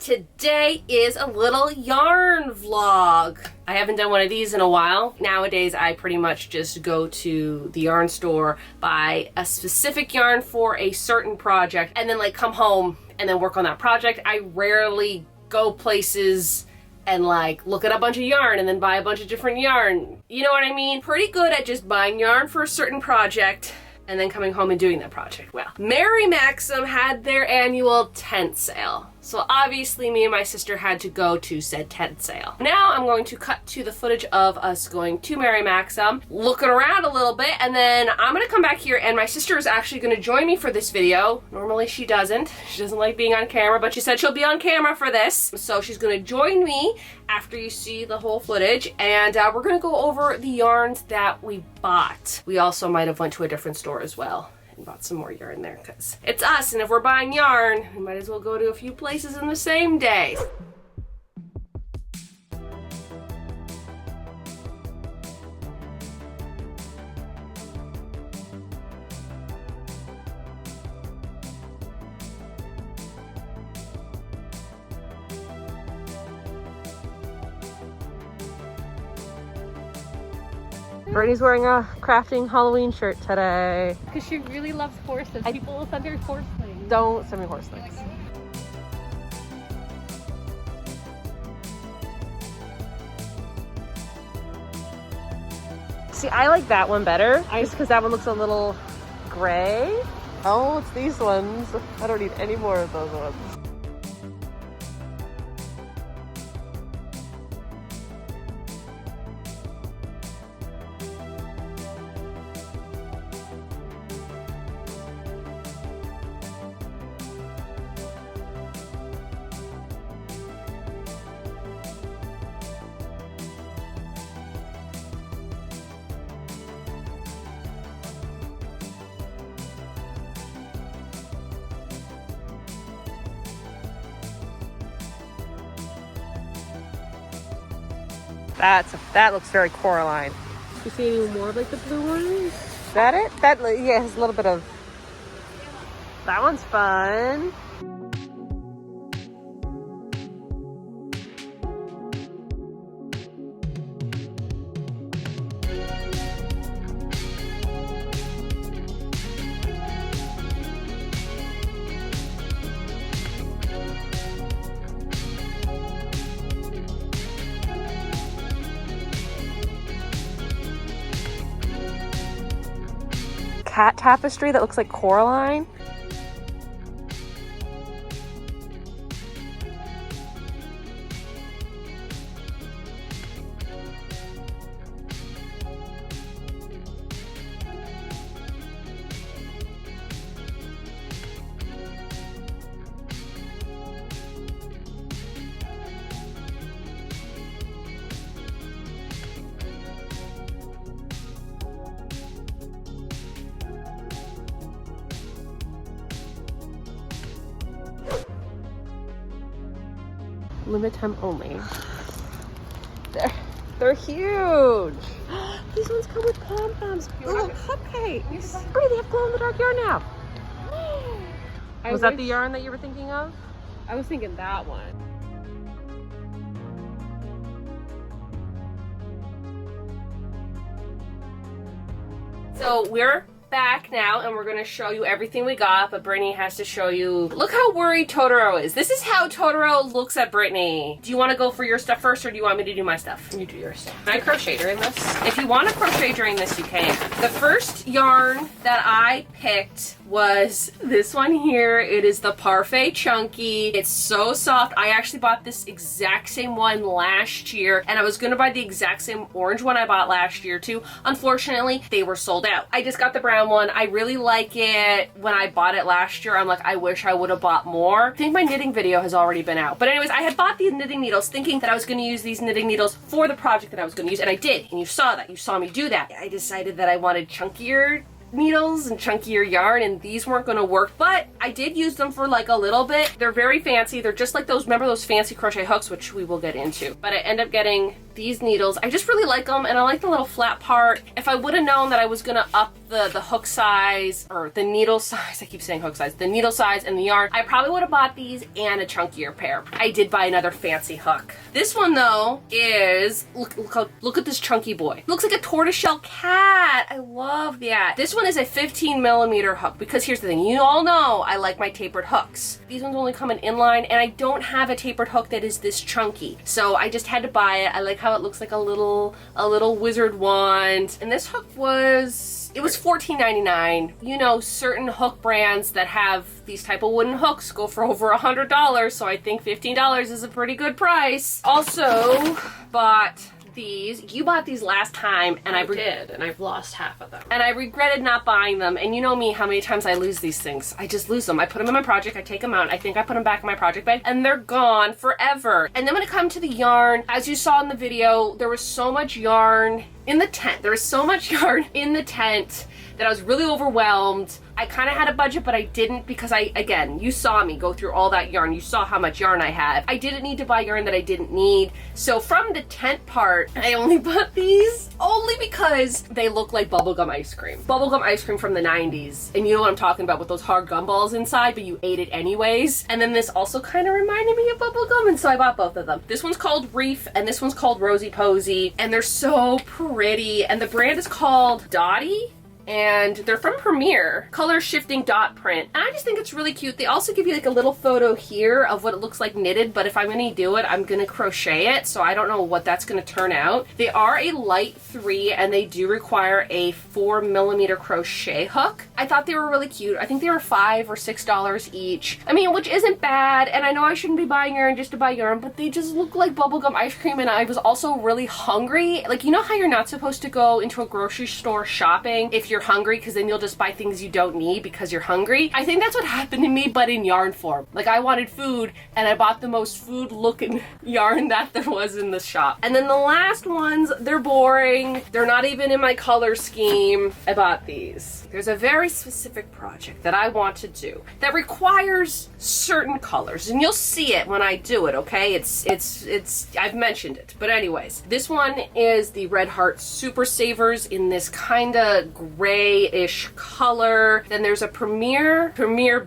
Today is a little yarn vlog. I haven't done one of these in a while. Nowadays, I pretty much just go to the yarn store, buy a specific yarn for a certain project, and then like come home and then work on that project. I rarely go places and like look at a bunch of yarn and then buy a bunch of different yarn. You know what I mean? Pretty good at just buying yarn for a certain project and then coming home and doing that project well. Mary Maxim had their annual tent sale. So obviously me and my sister had to go to said tent sale. Now I'm going to cut to the footage of us going to Mary Maxim, looking around a little bit, and then I'm gonna come back here and my sister is actually gonna join me for this video. Normally she doesn't. She doesn't like being on camera, but she said she'll be on camera for this. So she's gonna join me after you see the whole footage, and we're gonna go over the yarns that we bought. We also might have went to a different store as well. Bought some more yarn there because it's us, and if we're buying yarn, we might as well go to a few places in the same day. Brittany's wearing a crafting Halloween shirt today. Because she really loves horses. People will send her horse things. Don't send me horse things. See, I like that one better, just because that one looks a little gray. Oh, it's these ones. I don't need any more of those ones. That looks very Coraline. You see any more of like the blue ones? Is that it? That, yeah, has a little bit of... That one's fun. Cat tapestry that looks like Coraline. Limited time only. They're huge. These ones come with pom-poms. Little cupcakes. Oh, they have glow-in-the-dark yarn now. Was that the yarn that you were thinking of? I was thinking that one. So we're back now and we're going to show you everything we got, but Brittany has to show you. Look how worried Totoro is. This is how Totoro looks at Brittany. Do you want to go for your stuff first, or do you want me to do my stuff? You do your stuff. Can I crochet during this? If you want to crochet during this, you can. The first yarn that I picked was this one here. It is the Parfait Chunky. It's so soft. I actually bought this exact same one last year, and I was gonna buy the exact same orange one I bought last year too. Unfortunately, they were sold out. I just got the brown one. I really like it. When I bought it last year, I'm like, I wish I would have bought more. I think my knitting video has already been out. But anyways, I had bought these knitting needles thinking that I was gonna use these knitting needles for the project that I was gonna use, and I did, and you saw that. You saw me do that. I decided that I wanted chunkier needles and chunkier yarn, and these weren't going to work, but I did use them for like a little bit. They're very fancy. They're just like those, remember those fancy crochet hooks, which we will get into. But I end up getting these needles. I just really like them, and I like the little flat part. If I would have known that I was going to up the hook size, or the needle size, I keep saying hook size, the needle size and the yarn, I probably would have bought these and a chunkier pair. I did buy another fancy hook. This one though is, look at this chunky boy. Looks like a tortoiseshell cat. I love that. This one is a 15mm hook, because here's the thing, you all know I like my tapered hooks. These ones only come in inline, and I don't have a tapered hook that is this chunky. So I just had to buy it. I like how it looks like a little wizard wand. And this hook was $14.99. You know, certain hook brands that have these type of wooden hooks go for over $100, so I think $15 is a pretty good price. Also bought these. You bought these last time, and I did, and I've lost half of them. And I regretted not buying them. And you know me, how many times I lose these things. I just lose them. I put them in my project, I take them out, I think I put them back in my project bag, and they're gone forever. And then when it comes to the yarn, as you saw in the video, there was so much yarn in the tent. There was so much yarn in the tent that I was really overwhelmed. I kind of had a budget, but I didn't, because again, you saw me go through all that yarn. You saw how much yarn I had. I didn't need to buy yarn that I didn't need. So from the tent part, I only bought these only because they look like bubblegum ice cream. Bubblegum ice cream from the 90s. And you know what I'm talking about, with those hard gumballs inside, but you ate it anyways. And then this also kind of reminded me of bubblegum, and so I bought both of them. This one's called Reef, and this one's called Rosy Posy. And they're so pretty. And the brand is called Dottie. And they're from Premier, color shifting dot print. And I just think it's really cute. They also give you like a little photo here of what it looks like knitted, but if I'm gonna do it, I'm gonna crochet it, so I don't know what that's gonna turn out. They are a light 3, and they do require a 4mm crochet hook. I thought they were really cute. I think they were $5 or $6 each. I mean, which isn't bad, and I know I shouldn't be buying yarn just to buy yarn, but they just look like bubblegum ice cream, and I was also really hungry. Like, you know how you're not supposed to go into a grocery store shopping if you're hungry, because then you'll just buy things you don't need because you're hungry? I think that's what happened to me, but in yarn form. Like, I wanted food, and I bought the most food looking yarn that there was in the shop. And then the last ones, they're boring. They're not even in my color scheme. I bought these. There's a very specific project that I want to do that requires certain colors, and you'll see it when I do it, okay? I've mentioned it. But anyways, this one is the Red Heart Super Savers in this kind of grayish color. Then there's a Premier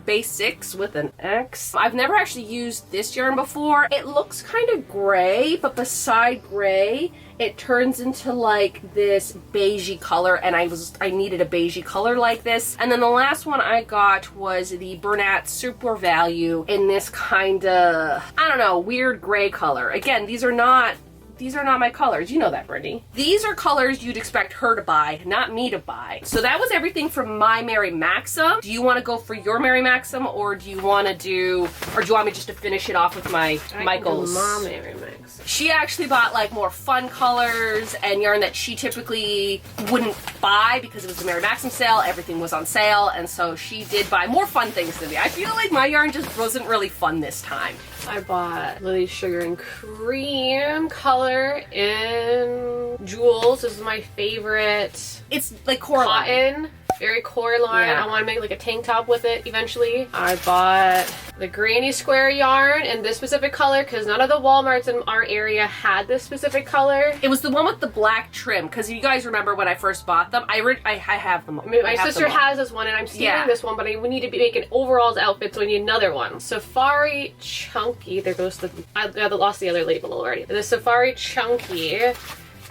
Basics with an X. I've never actually used this yarn before. It looks kind of gray, but beside gray, it turns into like this beigey color, and I needed a beigey color like this. And then the last one I got was the Bernat Super Value in this kind of, I don't know, weird gray color. Again, these are not my colors. You know that, Brittany. These are colors you'd expect her to buy, not me to buy. So that was everything from my Mary Maxim. Do you want to go for your Mary Maxim, or do you want me just to finish it off with my Michael's? Mom Mary Maxim. She actually bought like more fun colors and yarn that she typically wouldn't buy because it was the Mary Maxim sale. Everything was on sale, and so she did buy more fun things than me. I feel like my yarn just wasn't really fun this time. I bought Lily's Sugar and Cream color in Jewels. This is my favorite. It's like Coraline. Cotton. Very Coraline. Yeah. I want to make like a tank top with it eventually. I bought the Granny Square yarn in this specific color because none of the Walmarts in our area had this specific color. It was the one with the black trim, because you guys remember when I first bought them. I have them. My sister has this one, and I'm stealing this one, but we need to make an overalls outfit, so we need another one. Safari Chunky. There goes I lost the other label already. The Safari Chunky.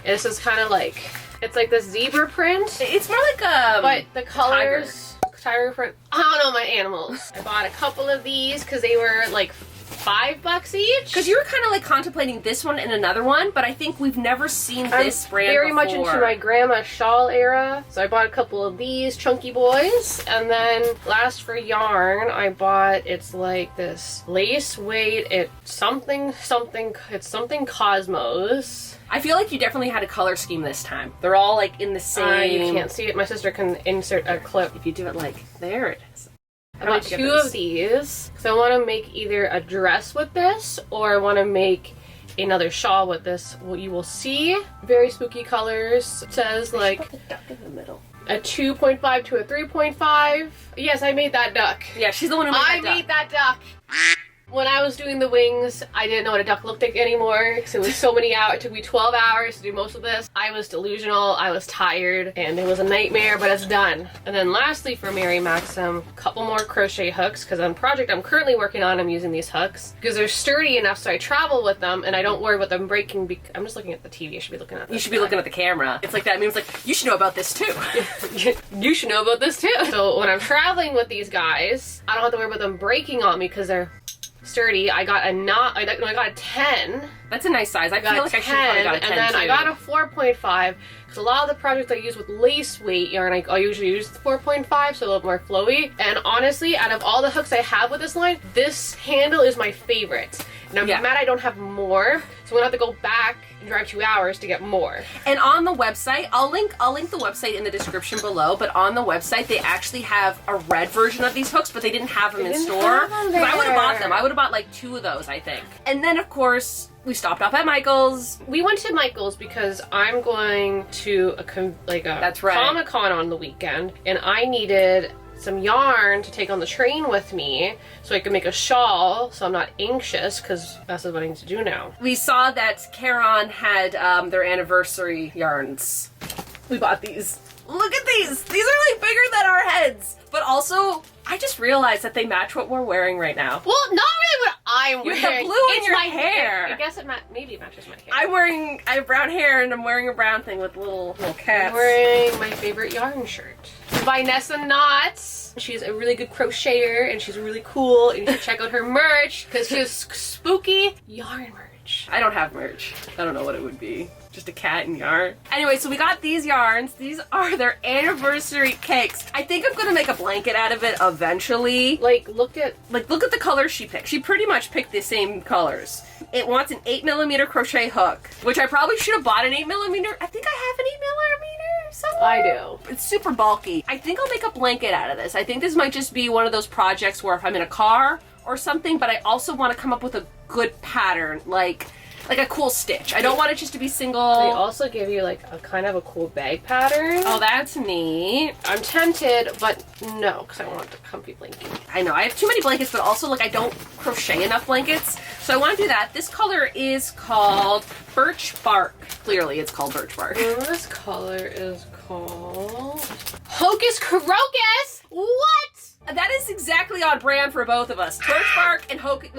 This is kind of like, it's like this zebra print. It's more like a, but the colors, tiger print. I don't know my animals. I bought a couple of these because they were like $5 each. Because you were kind of like contemplating this one and another one, but I think we've never seen this brand very before. much into my grandma shawl era, so I bought a couple of these chunky boys. And then last for yarn, I bought, it's like this lace weight. It's something Cosmos. I feel like you definitely had a color scheme this time. They're all like in the same. You can't see it. My sister can insert a clip. If you do it like, there it is. I bought 2 of these because I want to make either a dress with this, or I want to make another shawl with this. Well, you will see very spooky colors. It says like put the duck in the middle. A 2.5 to a 3.5. Yes, I made that duck. Yeah, she's the one who made that duck. I made that duck. When I was doing the wings, I didn't know what a duck looked like anymore because it was so many hours. It took me 12 hours to do most of this. I was delusional, I was tired, and it was a nightmare, but it's done. And then lastly for Mary Maxim, a couple more crochet hooks because on a project I'm currently working on, I'm using these hooks because they're sturdy enough so I travel with them and I don't worry about them breaking. I'm just looking at the TV. I should be looking at this. You should be looking at the camera. It's like that means like, you should know about this too. You should know about this too. So when I'm traveling with these guys, I don't have to worry about them breaking on me because they're sturdy. I got a 10. That's a nice size. I got feel a like 10, I should probably got a 10 and then too. I got a 4.5 because a lot of the projects I use with lace weight yarn, I usually use the 4.5, so a little more flowy. And honestly, out of all the hooks I have with this line, this handle is my favorite. And I'm mad I don't have more, so I'm gonna have to go back and drive 2 hours to get more. And on the website, I'll link the website in the description below, but on the website they actually have a red version of these hooks, but they didn't have them in store. I would have bought them. I would have bought like 2 of those, I think. And then of course, we stopped off at Michael's. We went to Michael's because I'm going to a Comic-Con on the weekend, and I needed some yarn to take on the train with me so I could make a shawl so I'm not anxious because that's what I need to do now. We saw that Caron had their anniversary yarns. We bought these. Look at these! These are like bigger than our heads! But also, I just realized that they match what we're wearing right now. Well, not really what I'm wearing. You have blue in it's your my hair. I guess maybe it matches my hair. I have brown hair and I'm wearing a brown thing with little cats. I'm wearing my favorite yarn shirt by Nessa Knots. She's a really good crocheter and she's really cool, and you should check out her merch because she has spooky yarn merch. I don't have merch. I don't know what it would be. Just a cat and yarn. Anyway, so we got these yarns. These are their anniversary cakes. I think I'm gonna make a blanket out of it eventually. Look at the colors she picked. She pretty much picked the same colors. It wants an 8mm crochet hook, which I probably should have bought an 8mm. I think I have an 8mm somewhere. I do. It's super bulky. I think I'll make a blanket out of this. I think this might just be one of those projects where if I'm in a car or something, but I also want to come up with a good pattern, like a cool stitch. I don't want it just to be single. They also give you like a kind of a cool bag pattern. Oh, that's neat. I'm tempted, but no, because I want the comfy blanket. I know, I have too many blankets, but also like I don't crochet enough blankets. So I want to do that. This color is called Birch Bark. Clearly it's called Birch Bark. This color is called Hocus Crocus? What? That is exactly on brand for both of us. Birch Bark and Hocus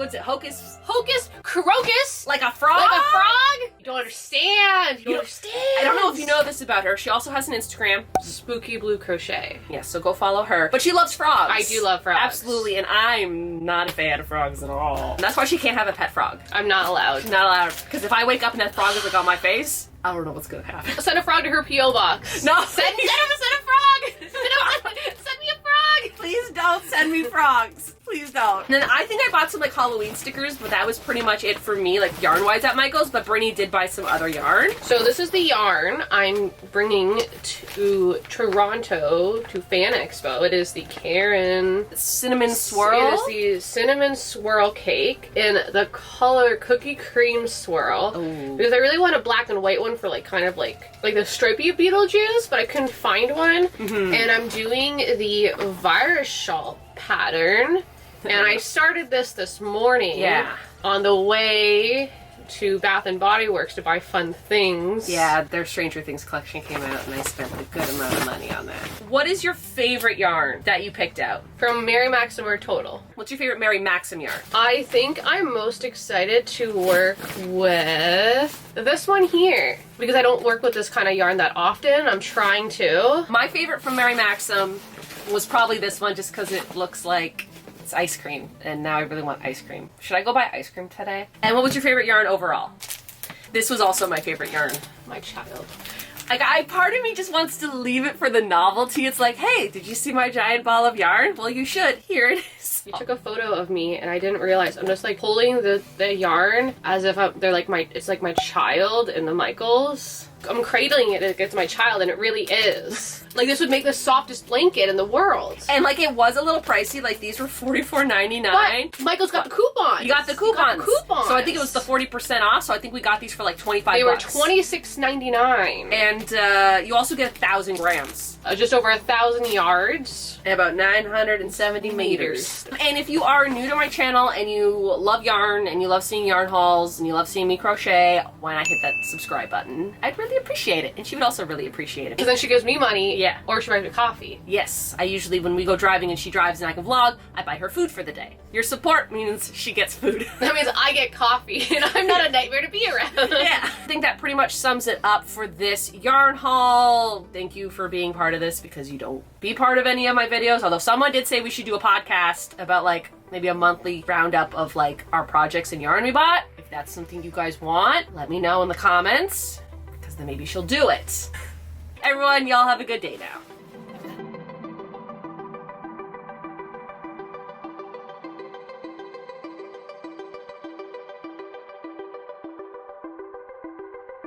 Crocus? Like a frog? Like a frog? You don't understand. You don't understand. I don't know if you know this about her. She also has an Instagram. Spooky Blue Crochet. Yes, so go follow her. But she loves frogs. I do love frogs. Absolutely, and I'm not a fan of frogs at all. And that's why she can't have a pet frog. I'm not allowed. She's not allowed. Because if I wake up and that frog is like on my face, I don't know what's gonna happen. Send a frog to her P.O. box. No! Send a frog! Send me a frog! Please don't send me frogs. Please don't. And then I think I bought some like Halloween stickers, but that was pretty much it for me, like yarn-wise at Michael's, but Brittany did buy some other yarn. So this is the yarn I'm bringing to Toronto to Fan Expo. It is the Karen Cinnamon Swirl. It is the Cinnamon Swirl cake in the color Cookie Cream Swirl. Ooh. Because I really want a black and white one for like kind of like the stripy Beetlejuice, but I couldn't find one. Mm-hmm. And I'm doing the virus shawl pattern. And I started this morning. Yeah. On the way to Bath and Body Works to buy fun things. Yeah, their Stranger Things collection came out and I spent a good amount of money on that. What is your favorite yarn that you picked out? From Mary Maxim or Total. What's your favorite Mary Maxim yarn? I think I'm most excited to work with this one here. Because I don't work with this kind of yarn that often. I'm trying to. My favorite from Mary Maxim was probably this one just because it looks like it's ice cream, and now I really want ice cream. Should I go buy ice cream today? And what was your favorite yarn overall? This was also my favorite yarn. My child. Like, part of me just wants to leave it for the novelty. It's like, hey, did you see my giant ball of yarn? Well, you should. Here it is. You took a photo of me, and I didn't realize. I'm just like pulling the yarn as if it's like my child in the Michaels. I'm cradling it like it's my child, and it really is. Like, this would make the softest blanket in the world. And like, it was a little pricey. Like, these were $44.99. But Michael's got the coupon. You got the coupons. So I think it was the 40% off. So I think we got these for like 25 They were bucks. $26.99. And you also get 1,000 grams. Just over 1,000 yards. And about 970 meters. And if you are new to my channel and you love yarn and you love seeing yarn hauls and you love seeing me crochet, why not hit that subscribe button? I'd really appreciate it. And she would also really appreciate it. Because then she gives me money. Yeah. Or she buys me coffee. Yes. I usually, when we go driving and she drives and I can vlog, I buy her food for the day. Your support means she gets food. That means I get coffee and I'm not a nightmare to be around. Yeah. I think that pretty much sums it up for this yarn haul. Thank you for being part of this, because you don't be part of any of my videos. Although someone did say we should do a podcast about like maybe a monthly roundup of like our projects and yarn we bought. If that's something you guys want, let me know in the comments, because then maybe she'll do it. Everyone, y'all have a good day now.